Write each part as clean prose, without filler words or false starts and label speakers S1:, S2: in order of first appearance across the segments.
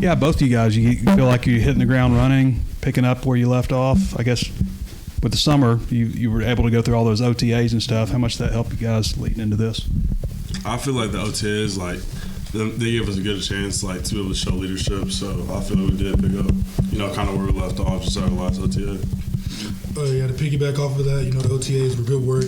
S1: Yeah, both of you guys, you feel like you're hitting the ground running, picking up where you left off. I guess with the summer, you were able to go through all those OTAs and stuff. How much did that help you guys leading into this?
S2: I feel like the OTAs, like, they gave us a good chance, like, to be able to show leadership. So I feel like we did pick up, kind of where we left off just our last OTA.
S3: Yeah, to piggyback off of that, the OTAs were good work,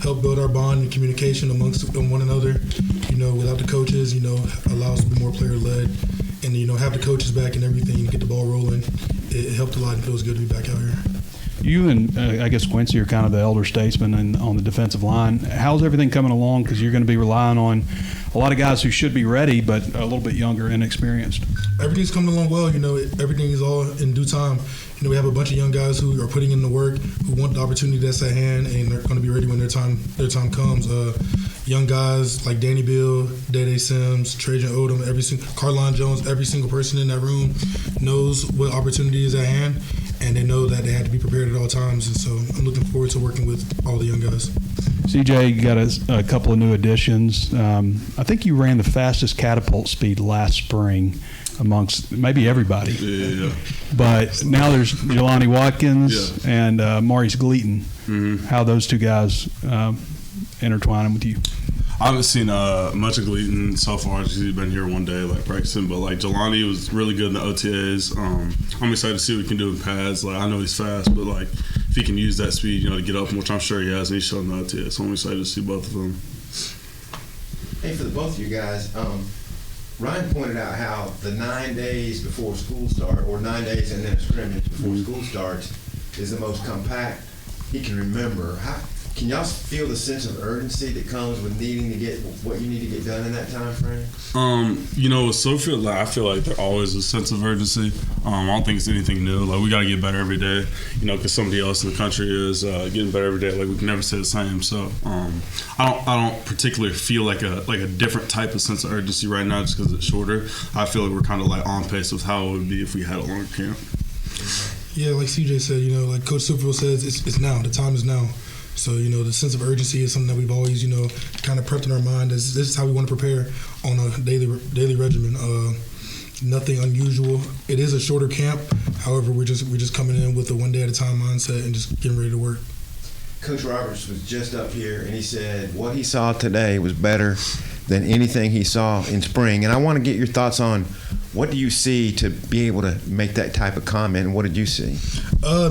S3: help build our bond and communication amongst one another, without the coaches, allow us to be more player-led and, have the coaches back and everything, get the ball rolling. It helped a lot and feels good to be back out here.
S1: You and I guess Quincy are kind of the elder statesmen on the defensive line. How's everything coming along? Because you're going to be relying on a lot of guys who should be ready, but a little bit younger and inexperienced.
S3: Everything's coming along well. Everything is all in due time. We have a bunch of young guys who are putting in the work, who want the opportunity that's at hand, and they're going to be ready when their time comes. Young guys like Danny Bill, Day Sims, Trajan Odom, Carlon Jones, every single person in that room knows what opportunity is at hand, and they know that they have to be prepared at all times. And so I'm looking forward to working with all the young guys.
S1: CJ, you got a couple of new additions. I think you ran the fastest catapult speed last spring amongst maybe everybody.
S2: Yeah.
S1: But now there's Jelani Watkins and Maurice Gleaton.
S2: Mm-hmm.
S1: How those two guys intertwining with you?
S2: I haven't seen much of Gleaton so far. He's been here one day, practicing. But Jelani was really good in the OTAs. I'm excited to see what he can do in pads. I know he's fast, but if he can use that speed, to get up, which I'm sure he has, and he's showing the OTAs. So I'm excited to see both of them.
S4: Hey, for the both of you guys, Ryan pointed out how the 9 days before school starts, or 9 days and then a scrimmage before school starts, is the most compact he can remember. Can y'all feel the sense of urgency that comes with needing to get what you need to get done in that time frame?
S2: With Sofield, I feel like there's always a sense of urgency. I don't think it's anything new. We got to get better every day, because somebody else in the country is getting better every day. We can never say the same. So I don't particularly feel like a different type of sense of urgency right now just because it's shorter. I feel like we're kind of on pace with how it would be if we had a longer camp.
S3: Yeah, like CJ said, like Coach Sofield says, it's now. The time is now. So, the sense of urgency is something that we've always, kind of prepped in our mind. This is how we want to prepare on a daily regimen. Nothing unusual. It is a shorter camp. However, we're just coming in with a one day at a time mindset and just getting ready to work.
S4: Coach Roberts was just up here, and he said what he saw today was better than anything he saw in spring. And I want to get your thoughts on what do you see to be able to make that type of comment, and what did you see?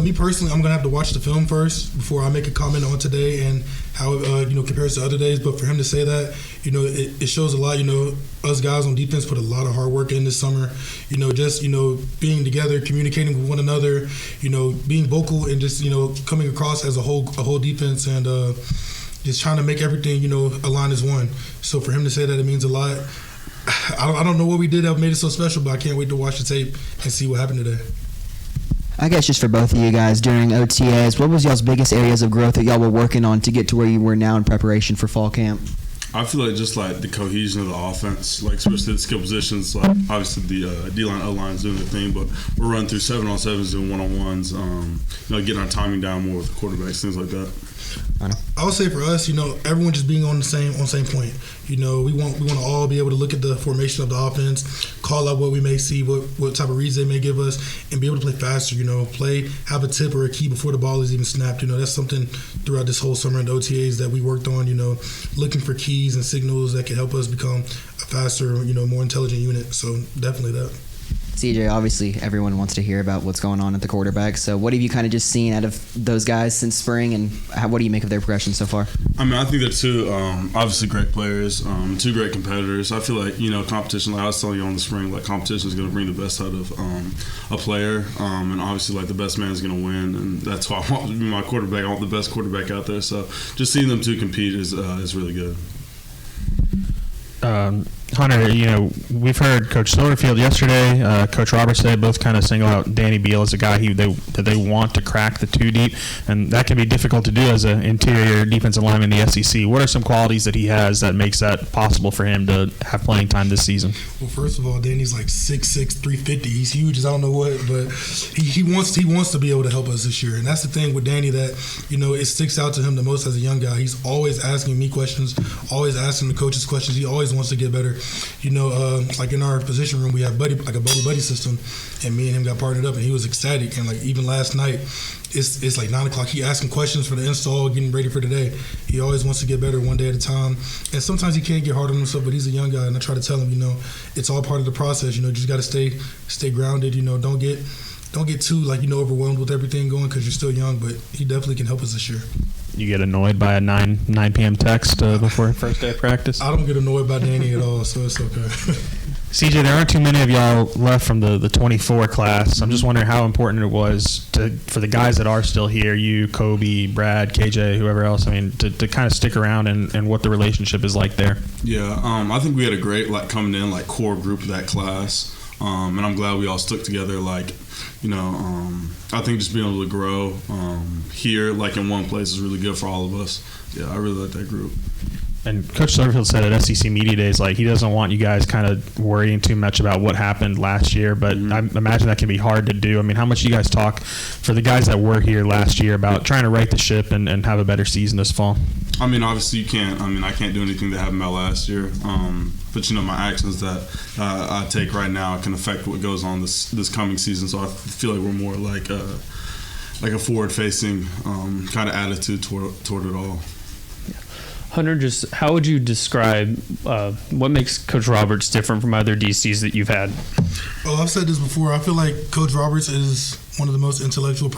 S3: Me personally, I'm going to have to watch the film first before I make a comment on today and how it compares to other days. But for him to say that, it shows a lot. Us guys on defense put a lot of hard work in this summer. Just being together, communicating with one another, being vocal and just coming across as a whole defense and just trying to make everything align as one. So for him to say that, it means a lot. I don't know what we did that made it so special, but I can't wait to watch the tape and see what happened today.
S5: I guess just for both of you guys, during OTAs, what was y'all's biggest areas of growth that y'all were working on to get to where you were now in preparation for fall camp?
S2: I feel like just the cohesion of the offense, especially the skill positions, obviously the D-line, O-line is doing their thing, but we're running through 7-on-7s, doing 1-on-1s, getting our timing down more with the quarterbacks, things like that.
S3: I would say for us, everyone just being on the same point. We want to all be able to look at the formation of the offense, call out what we may see, what type of reads they may give us, and be able to play faster. Have a tip or a key before the ball is even snapped. That's something throughout this whole summer in the OTAs that we worked on. Looking for keys and signals that can help us become a faster, more intelligent unit. So definitely that.
S5: CJ, obviously everyone wants to hear about what's going on at the quarterback. So what have you kind of just seen out of those guys since spring, and what do you make of their progression so far?
S2: I think they're two obviously great players, two great competitors. I feel like, competition, like I was telling you on the spring, competition is going to bring the best out of a player, and obviously the best man is going to win, and that's why I want to be my quarterback. I want the best quarterback out there. So just seeing them two compete is really good.
S6: Hunter, we've heard Coach Soderfield yesterday, Coach Roberts today, both kind of single out Danny Beal as a guy that they want to crack the two deep, and that can be difficult to do as an interior defensive lineman in the SEC. What are some qualities that he has that makes that possible for him to have playing time this season?
S3: Well, first of all, Danny's 6'6", 350. He's huge as I don't know what, but he wants to be able to help us this year, and that's the thing with Danny that it sticks out to him the most as a young guy. He's always asking me questions, always asking the coaches questions. He always wants to get better. like in our position room, we have buddy system, and me and him got partnered up, and he was ecstatic. And like even last night, it's like 9 o'clock. He asking questions for the install, getting ready for today. He always wants to get better one day at a time, and sometimes he can't get hard on himself, but he's a young guy, and I try to tell him, it's all part of the process. You just got to stay grounded. Don't get too overwhelmed with everything going because you're still young. But he definitely can help us this year.
S6: You get annoyed by a 9 p.m. text before first day of practice?
S3: I don't get annoyed by Danny at all, so it's okay.
S6: CJ, there aren't too many of y'all left from the 24 class. I'm just wondering how important it was for the guys that are still here, you, Kobe, Brad, KJ, whoever else, to kind of stick around and what the relationship is like there.
S2: Yeah, I think we had a great coming in core group of that class, and I'm glad we all stuck together. I think just being able to grow here in one place is really good for all of us. Yeah, I really like that group.
S6: And Coach Sutterfield said at SEC Media Days, he doesn't want you guys kind of worrying too much about what happened last year, but I imagine that can be hard to do. How much do you guys talk for the guys that were here last year about trying to right the ship and have a better season this fall?
S2: Obviously you can't. I can't do anything that happened about last year. But my actions that I take right now can affect what goes on this coming season. So I feel like we're more like a forward-facing kind of attitude toward it all.
S7: Hunter, just how would you describe what makes Coach Roberts different from other DCs that you've had?
S3: Well, I've said this before. I feel like Coach Roberts is one of the most intellectual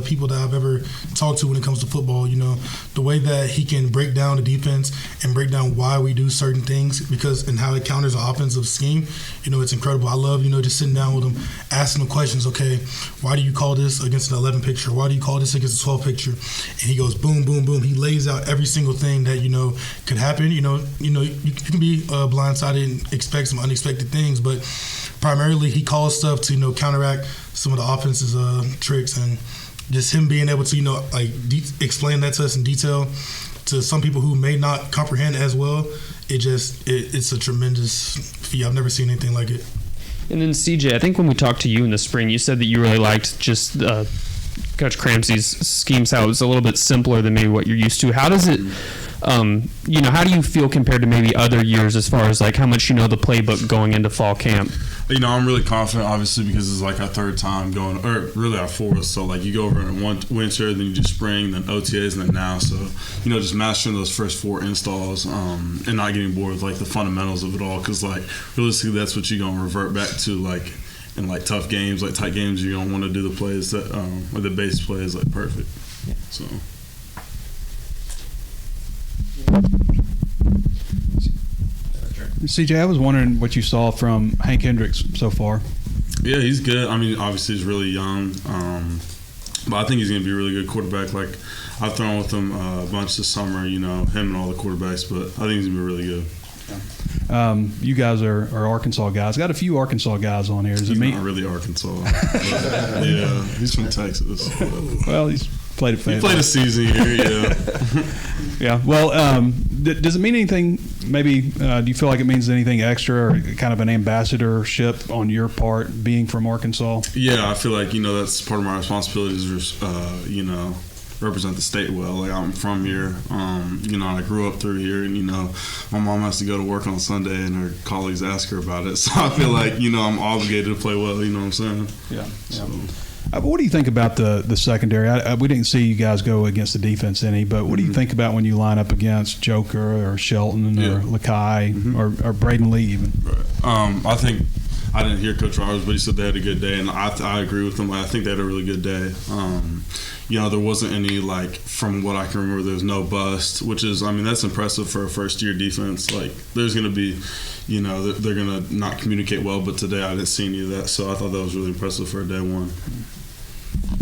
S3: people that I've ever talked to when it comes to football. The way that he can break down the defense and break down why we do certain things and how it counters the offensive scheme, it's incredible. I love, just sitting down with him, asking him questions. Okay, why do you call this against an 11 picture? Why do you call this against a 12 picture? And he goes boom, boom, boom. He lays out every single thing that, could happen. You can be blindsided and expect some unexpected things, but primarily he calls stuff to, counteract some of the offense's tricks, and just him being able to, explain that to us in detail to some people who may not comprehend as well. It's a tremendous feat. I've never seen anything like it.
S7: And then CJ, I think when we talked to you in the spring, you said that you really liked just Coach Cramsey's schemes, how it was a little bit simpler than maybe what you're used to. How does it, how do you feel compared to maybe other years as far as how much you know the playbook going into fall camp?
S2: I'm really confident, obviously, because it's our third time going, or really our fourth. So, you go over in one winter, then you do spring, then OTAs, and then now. So, just mastering those first 4 installs and not getting bored with, the fundamentals of it all. Because, realistically, that's what you're going to revert back to, in, tough games, tight games. You're going to want to do the plays that, or the base plays, perfect. Yeah. So.
S1: CJ, I was wondering what you saw from Hank Hendricks so far.
S2: Yeah, he's good. Obviously he's really young, but I think he's going to be a really good quarterback. I've thrown with him a bunch this summer, him and all the quarterbacks, but I think he's going to be really good.
S1: You guys are Arkansas guys. Got a few Arkansas guys on here.
S2: He's not really Arkansas. Yeah, he's from Texas.
S1: Well, he's played
S2: He played a season here, yeah.
S1: Yeah. Well, does it mean anything? Maybe do you feel like it means anything extra, or kind of an ambassadorship on your part, being from Arkansas?
S2: Yeah, I feel like that's part of my responsibilities. Represent the state well. I'm from here. I grew up through here, and my mom has to go to work on Sunday, and her colleagues ask her about it. So I feel like I'm obligated to play well. You know what I'm saying?
S1: Yeah.
S2: So.
S1: What do you think about the secondary? We didn't see you guys go against the defense any, but what do you think about when you line up against Joker or Shelton or Lakai or Braden Lee even?
S2: Right. I think I didn't hear Coach Roberts, but he said they had a good day, and I agree with him. I think they had a really good day. There wasn't any, from what I can remember, there was no bust, which is, that's impressive for a first-year defense. There's going to be, they're going to not communicate well, but today I didn't see any of that, so I thought that was really impressive for a day one.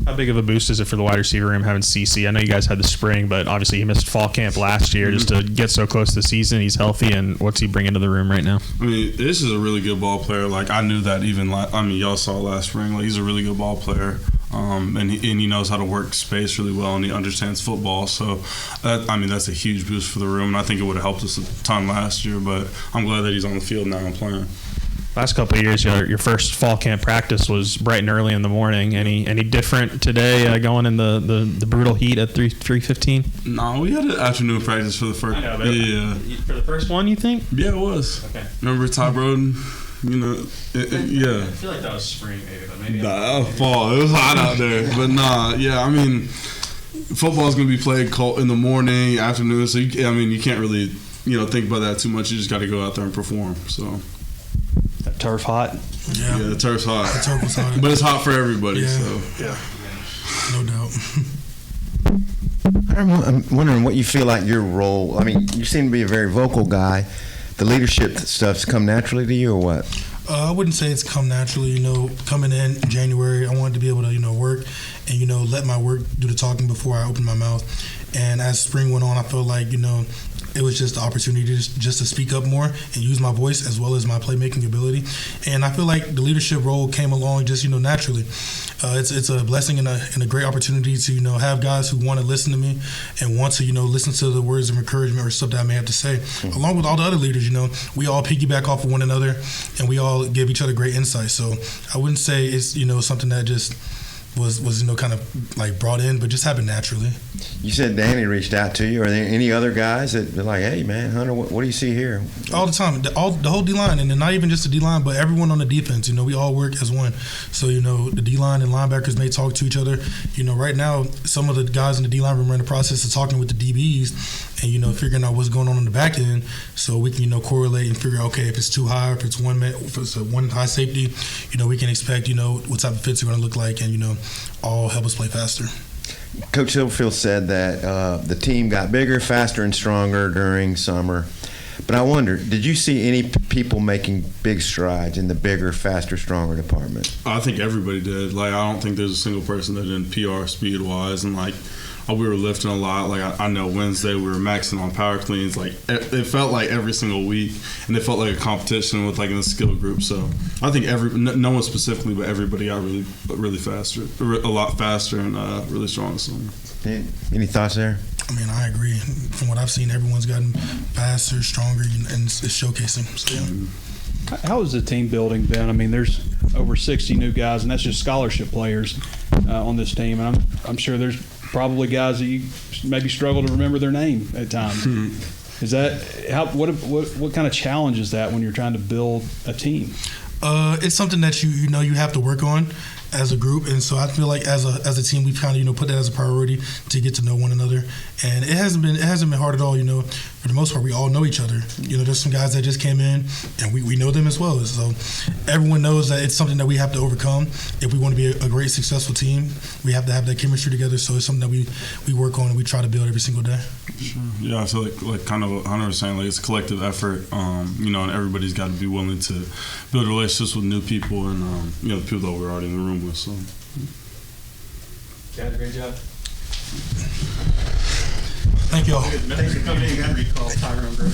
S6: How big of a boost is it for the wide receiver room having CC? I know you guys had the spring, but obviously he missed fall camp last year just to get so close to the season. He's healthy, and what's he bringing to the room right now?
S2: This is a really good ball player. I knew that even, y'all saw last spring. He's a really good ball player. And he knows how to work space really well, and he understands football. So, that's a huge boost for the room. And I think it would have helped us a ton last year, but I'm glad that he's on the field now and playing.
S6: last couple of years, your first fall camp practice was bright and early in the morning. Any different today going in the brutal heat at 3:15?
S2: No, we had an afternoon practice for the first.
S6: For the first one, you think?
S2: Yeah, it was.
S6: Okay.
S2: Remember Ty Broden? Yeah.
S6: I feel like that was spring, maybe.
S2: Nah, that was fall. It was hot out there, but nah. Yeah, I mean, football's gonna be played cold in the morning, afternoon. So you can't really think about that too much. You just got to go out there and perform. So.
S1: That turf hot.
S3: Yeah,
S2: the turf's hot.
S3: The turf was hot.
S2: But it's hot for everybody.
S3: Yeah.
S2: So
S3: No doubt.
S4: I'm wondering what you feel like your role. I mean, you seem to be a very vocal guy. The leadership stuff's come naturally to you, or what?
S3: I wouldn't say it's come naturally. Coming in January, I wanted to be able to work and let my work do the talking before I open my mouth. And as spring went on, I felt like it was just the opportunity just to speak up more and use my voice as well as my playmaking ability. And I feel like the leadership role came along just naturally. It's a blessing and a great opportunity to have guys who want to listen to me and want to listen to the words of encouragement or stuff that I may have to say. Along with all the other leaders, we all piggyback off of one another and we all give each other great insight. So I wouldn't say it's something that just was kind of like brought in, but just happened naturally.
S4: You said Danny reached out to you. Are there any other guys that are like, hey man, Hunter, what do you see here?
S3: All the time, the whole D line, and then not even just the D line, but everyone on the defense. We all work as one. So the D line and linebackers may talk to each other. Right now, some of the guys in the D line room are in the process of talking with the DBs and figuring out what's going on the back end, so we can correlate and figure out, okay, if it's too high, if it's one high safety, we can expect what type of fits are going to look like, and all help us play faster.
S4: Coach Silverfield said that the team got bigger, faster, and stronger during summer. But I wonder, did you see any people making big strides in the bigger, faster, stronger department?
S2: I think everybody did. I don't think there's a single person that didn't PR speed-wise. And, we were lifting a lot. I know Wednesday we were maxing on power cleans. It felt like every single week, and it felt like a competition with in the skill group. So I think no one specifically, but everybody got really faster, a lot faster, and really strong. So.
S4: Any thoughts there?
S3: I mean, I agree. From what I've seen, everyone's gotten faster, stronger, and it's showcasing. So, yeah.
S1: How has the team building been? I mean, there's over 60 new guys, and that's just scholarship players on this team. And I'm sure there's probably guys that you maybe struggle to remember their name at times. Is that what kind of challenge is that when you're trying to build a team?
S3: It's something that you have to work on as a group, and so I feel like as a team we've kind of put that as a priority to get to know one another, and it hasn't been hard at all. For the most part, we all know each other. There's some guys that just came in, and we know them as well. So everyone knows that it's something that we have to overcome if we want to be a great, successful team. We have to have that chemistry together. So it's something that we work on and we try to build every single day.
S2: Sure. Yeah, I feel like kind of what Hunter was saying, it's a collective effort, and everybody's got to be willing to build relationships with new people and the people that we're already in the room with. So,
S1: Guys, great job.
S3: Thank y'all.
S1: Thanks for coming in. You got to recall Tyrone Green.